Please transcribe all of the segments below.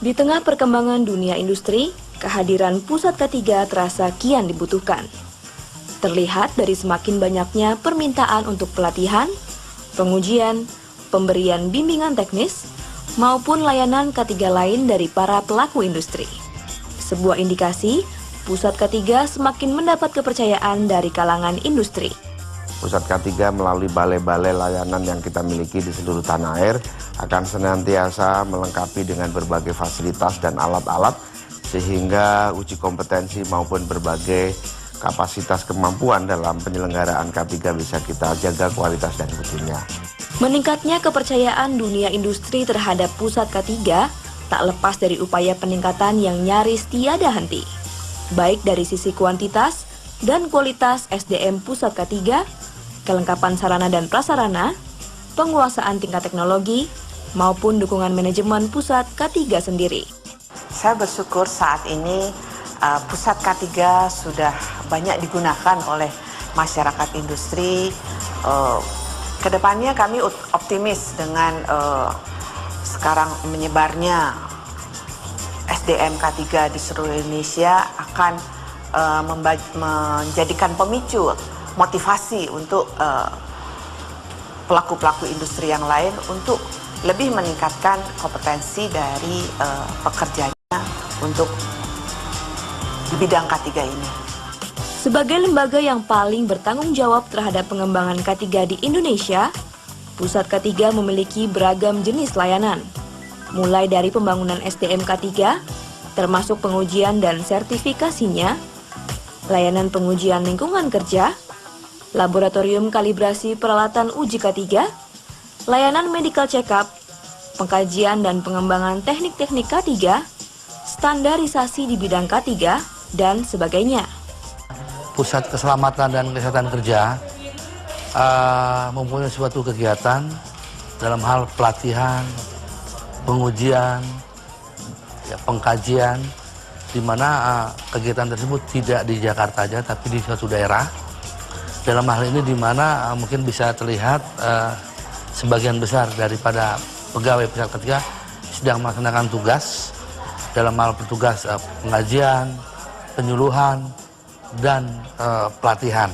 Di tengah perkembangan dunia industri, kehadiran pusat K3 terasa kian dibutuhkan. Terlihat dari semakin banyaknya permintaan untuk pelatihan, pengujian, pemberian bimbingan teknis, maupun layanan K3 lain dari para pelaku industri. Sebuah indikasi, pusat K3 semakin mendapat kepercayaan dari kalangan industri. Pusat K3 melalui balai-balai layanan yang kita miliki di seluruh tanah air akan senantiasa melengkapi dengan berbagai fasilitas dan alat-alat sehingga uji kompetensi maupun berbagai kapasitas kemampuan dalam penyelenggaraan K3 bisa kita jaga kualitas dan mutunya. Meningkatnya kepercayaan dunia industri terhadap pusat K3 tak lepas dari upaya peningkatan yang nyaris tiada henti, baik dari sisi kuantitas dan kualitas SDM pusat K3, kelengkapan sarana dan prasarana, penguasaan tingkat teknologi, maupun dukungan manajemen pusat K3 sendiri. Saya bersyukur saat ini pusat K3 sudah banyak digunakan oleh masyarakat industri. Kedepannya kami optimis dengan sekarang menyebarnya SDM K3 di seluruh Indonesia akan menjadikan pemicu motivasi untuk pelaku-pelaku industri yang lain untuk lebih meningkatkan kompetensi dari pekerjanya untuk di bidang K3 ini. Sebagai lembaga yang paling bertanggung jawab terhadap pengembangan K3 di Indonesia, Pusat K3 memiliki beragam jenis layanan, mulai dari pembangunan SDM K3, termasuk pengujian dan sertifikasinya, layanan pengujian lingkungan kerja, laboratorium kalibrasi peralatan uji K3, layanan medical check-up, pengkajian dan pengembangan teknik-teknik K3, standarisasi di bidang K3, dan sebagainya. Pusat Keselamatan dan Kesehatan Kerja mempunyai suatu kegiatan dalam hal pelatihan, pengujian, pengkajian, di mana kegiatan tersebut tidak di Jakarta saja, tapi di suatu daerah. Dalam hal ini di mana mungkin bisa terlihat sebagian besar daripada pegawai pusat K3 sedang melaksanakan tugas dalam hal petugas pengajian, penyuluhan, dan pelatihan.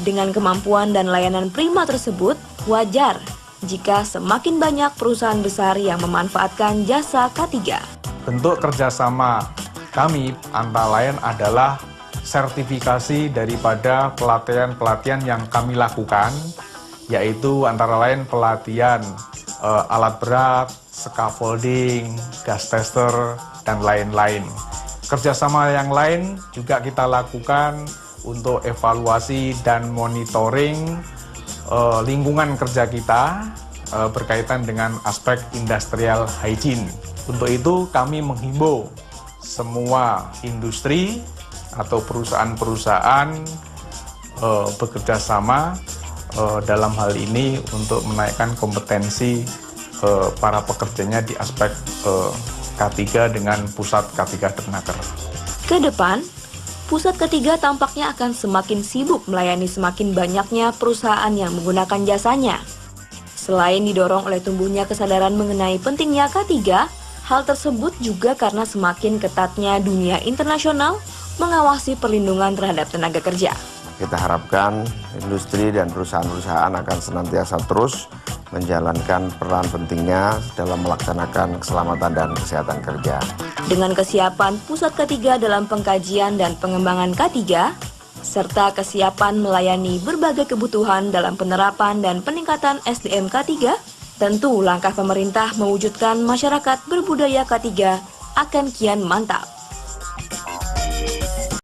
Dengan kemampuan dan layanan prima tersebut, wajar jika semakin banyak perusahaan besar yang memanfaatkan jasa K3. Bentuk kerjasama kami antara lain adalah sertifikasi daripada pelatihan-pelatihan yang kami lakukan, yaitu antara lain pelatihan alat berat, scaffolding, gas tester, dan lain-lain. Kerjasama yang lain juga kita lakukan untuk evaluasi dan monitoring lingkungan kerja kita berkaitan dengan aspek industrial hygiene. Untuk itu kami menghimbau semua industri atau perusahaan-perusahaan bekerja sama dalam hal ini untuk menaikkan kompetensi para pekerjanya di aspek K3 dengan pusat K3 Dernaker. Kedepan, pusat K3 tampaknya akan semakin sibuk melayani semakin banyaknya perusahaan yang menggunakan jasanya. Selain didorong oleh tumbuhnya kesadaran mengenai pentingnya K3, hal tersebut juga karena semakin ketatnya dunia internasional mengawasi perlindungan terhadap tenaga kerja. Kita harapkan industri dan perusahaan-perusahaan akan senantiasa terus menjalankan peran pentingnya dalam melaksanakan keselamatan dan kesehatan kerja. Dengan kesiapan pusat K3 dalam pengkajian dan pengembangan K3, serta kesiapan melayani berbagai kebutuhan dalam penerapan dan peningkatan SDM K3, tentu langkah pemerintah mewujudkan masyarakat berbudaya K3 akan kian mantap.